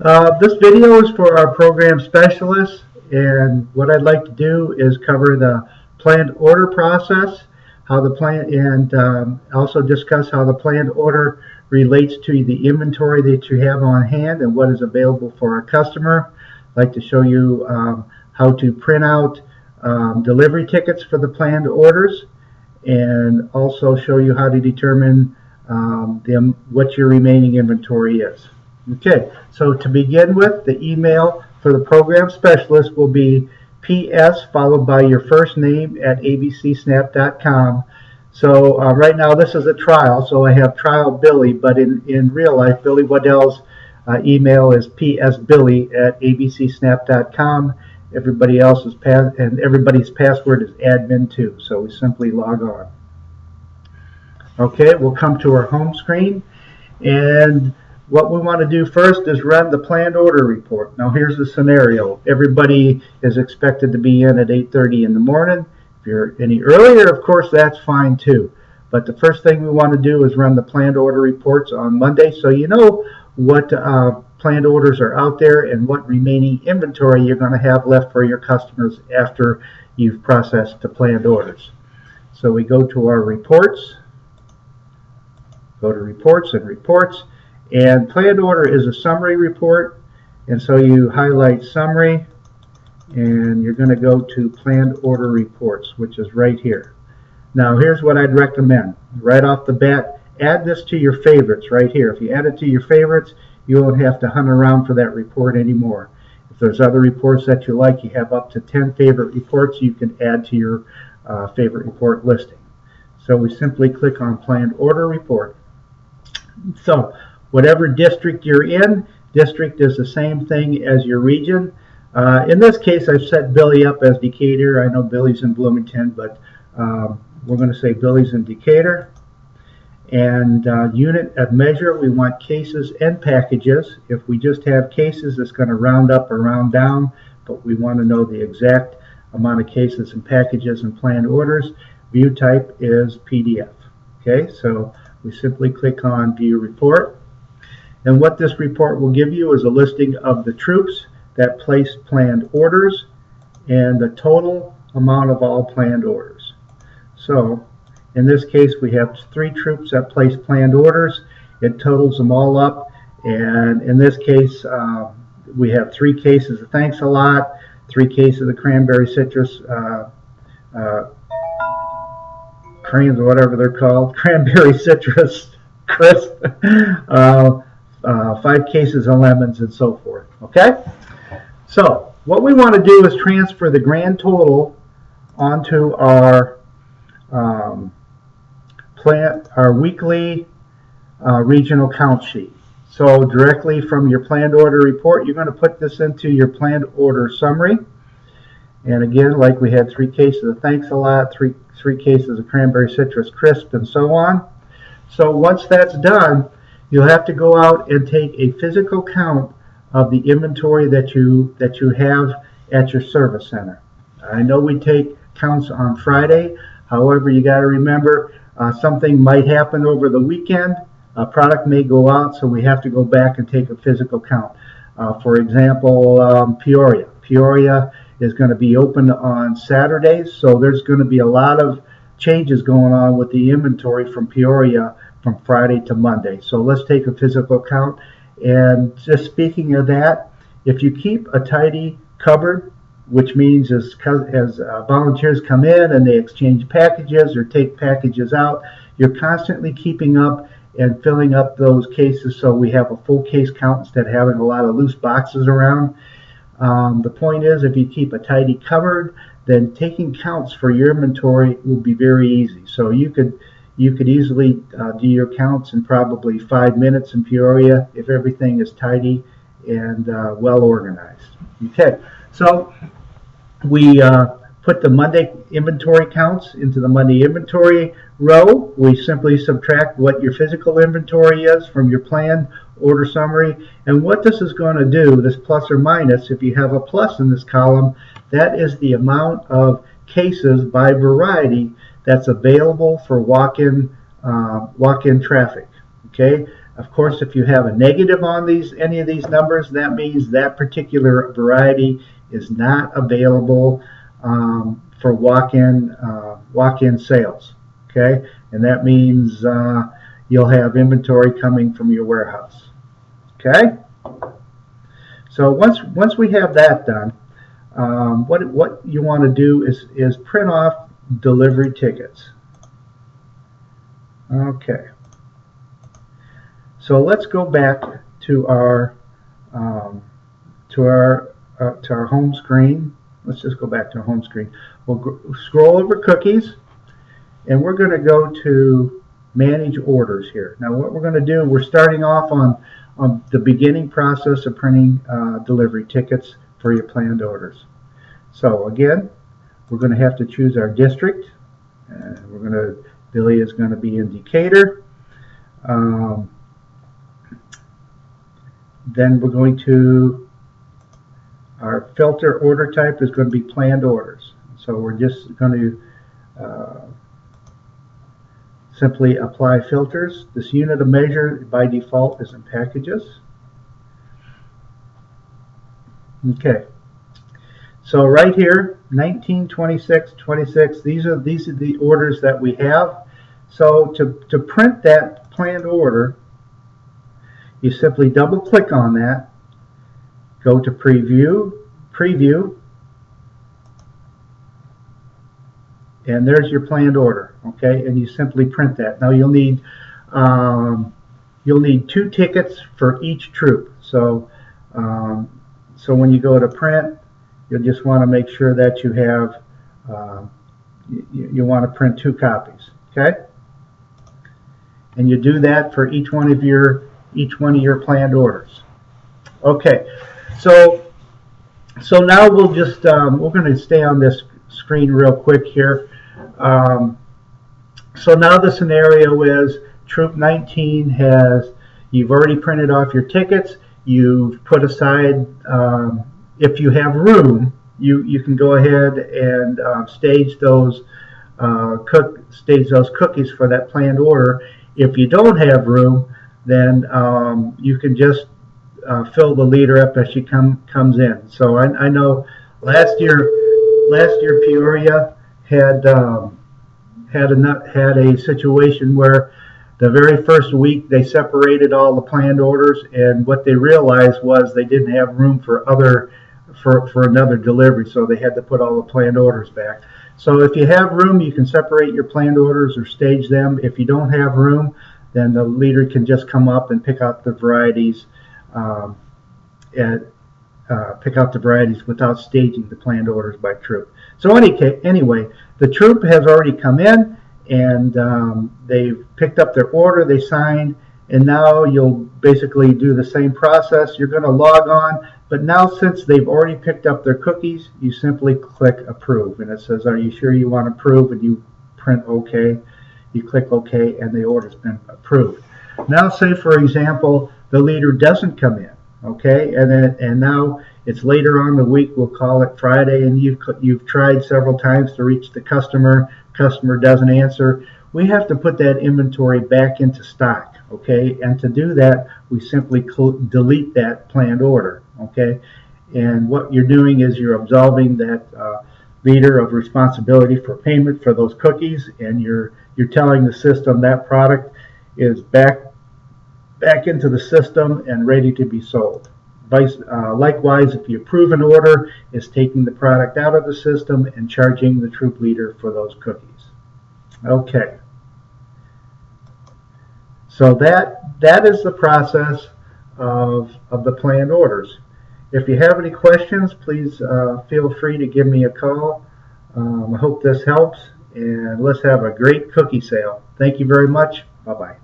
This video is for our program specialists, and what I'd like to do is cover the planned order process, how the plan, and also discuss how the planned order relates to the inventory that you have on hand and what is available for our customer. I'd like to show you how to print out delivery tickets for the planned orders, and also show you how to determine what your remaining inventory is. Okay, so to begin with, the email for the program specialist will be PS followed by your first name at abcsnap.com. So right now this is a trial, so I have trial Billy, but in real life, Billy Waddell's email is psbilly at abcsnap.com. Everybody else's everybody's password is admin2, so we simply log on. Okay, we'll come to our home screen, and what we want to do first is run the planned order report. Now here's the scenario. Everybody is expected to be in at 8:30 in the morning. If you're any earlier, of course, that's fine too. But the first thing we want to do is run the planned order reports on Monday, so you know what planned orders are out there and what remaining inventory you're going to have left for your customers after you've processed the planned orders. So we go to our reports, go to reports and reports. And planned order is a summary report, and so you highlight summary, and you're going to go to planned order reports, which is right here. Now here's what I'd recommend. Right off the bat, add this to your favorites right here. If you add it to your favorites, you won't have to hunt around for that report anymore. If there's other reports that you like, you have up to 10 favorite reports you can add to your favorite report listing. So we simply click on planned order report. So whatever district you're in, district is the same thing as your region. In this case, I've set Billy up as Decatur. I know Billy's in Bloomington, but we're going to say Billy's in Decatur. And unit of measure, we want cases and packages. If we just have cases, it's going to round up or round down, but we want to know the exact amount of cases and packages and planned orders. View type is PDF. Okay, so we simply click on View Report. And what this report will give you is a listing of the troops that placed planned orders and the total amount of all planned orders. So in this case, we have 3 troops that placed planned orders. It totals them all up. And in this case, we have 3 cases of Thanks a Lot, 3 cases of Cranberry Citrus, crayons or whatever they're called, Cranberry Citrus Crisp, 5 cases of lemons, and so forth. Okay? So what we want to do is transfer the grand total onto our our weekly regional count sheet. So directly from your planned order report, you're going to put this into your planned order summary. And again, like we had 3 cases of Thanks a Lot, three cases of Cranberry Citrus Crisp, and so on. So once that's done, you'll have to go out and take a physical count of the inventory that you have at your service center. I know we take counts on Friday. However, you got to remember something might happen over the weekend. A product may go out, so we have to go back and take a physical count. For example, Peoria. Peoria is going to be open on Saturdays, so there's going to be a lot of changes going on with the inventory from Peoria from Friday to Monday. So let's take a physical count. And just speaking of that, if you keep a tidy cupboard, which means as volunteers come in and they exchange packages or take packages out, you're constantly keeping up and filling up those cases so we have a full case count instead of having a lot of loose boxes around. The point is, if you keep a tidy cupboard, then taking counts for your inventory will be very easy. So you could easily do your counts in probably 5 minutes in Peoria if everything is tidy and well organized. Okay, so we put the Monday inventory counts into the Monday inventory row. We simply subtract what your physical inventory is from your planned order summary. And what this is going to do, this plus or minus, if you have a plus in this column, that is the amount of cases by variety that's available for walk-in traffic. Okay. Of course, if you have a negative on any of these numbers, that means that particular variety is not available for walk-in sales. Okay, and that means you'll have inventory coming from your warehouse. Okay. So once we have that done, what you want to do is print off delivery tickets. Okay. So let's go back to our home screen. Let's just go back to our home screen. We'll scroll over cookies, and we're going to go to manage orders here. Now what we're going to do, we're starting off on the beginning process of printing delivery tickets for your planned orders. So again, we're going to have to choose our district. Billy is going to be in Decatur. Then we're going to, our filter order type is going to be planned orders. So we're just going to simply apply filters. This unit of measure by default is in packages. Okay. So right here, 19, 26, 26, these are the orders that we have. So to print that planned order, you simply double click on that, go to preview, and there's your planned order. Okay, and you simply print that. Now you'll need 2 tickets for each troop. So so when you go to print, you'll just want to make sure that you have you want to print 2 copies. Okay, and you do that for each one of your planned orders. Okay, so now we'll just we're going to stay on this screen real quick here. So now the scenario is Troop 19 you've already printed off your tickets. You've put aside, if you have room, you can go ahead and stage those cookies for that planned order. If you don't have room, then you can just fill the leader up as she comes in. So I know last year Peoria had a situation where the very first week they separated all the planned orders, and what they realized was they didn't have room for another delivery, so they had to put all the planned orders back. So if you have room, you can separate your planned orders or stage them. If you don't have room, then the leader can just come up and pick out the varieties without staging the planned orders by troop. So anyway, the troop has already come in, and they've picked up their order, they signed, and now you'll basically do the same process. You're going to log on, but now since they've already picked up their cookies, you simply click approve, and it says, are you sure you want to approve? And you print OK. You click OK, and the order's been approved. Now say, for example, the leader doesn't come in, okay, and now it's later on in the week, we'll call it Friday, and you've tried several times to reach the customer doesn't answer. We have to put that inventory back into stock, okay, and to do that, we simply delete that planned order, okay, and what you're doing is you're absolving that leader of responsibility for payment for those cookies, and you're telling the system that product is back into the system and ready to be sold. Likewise, if you approve an order, it's taking the product out of the system and charging the troop leader for those cookies. Okay. So that is the process of the planned orders. If you have any questions, please feel free to give me a call. I hope this helps, and let's have a great cookie sale. Thank you very much. Bye-bye.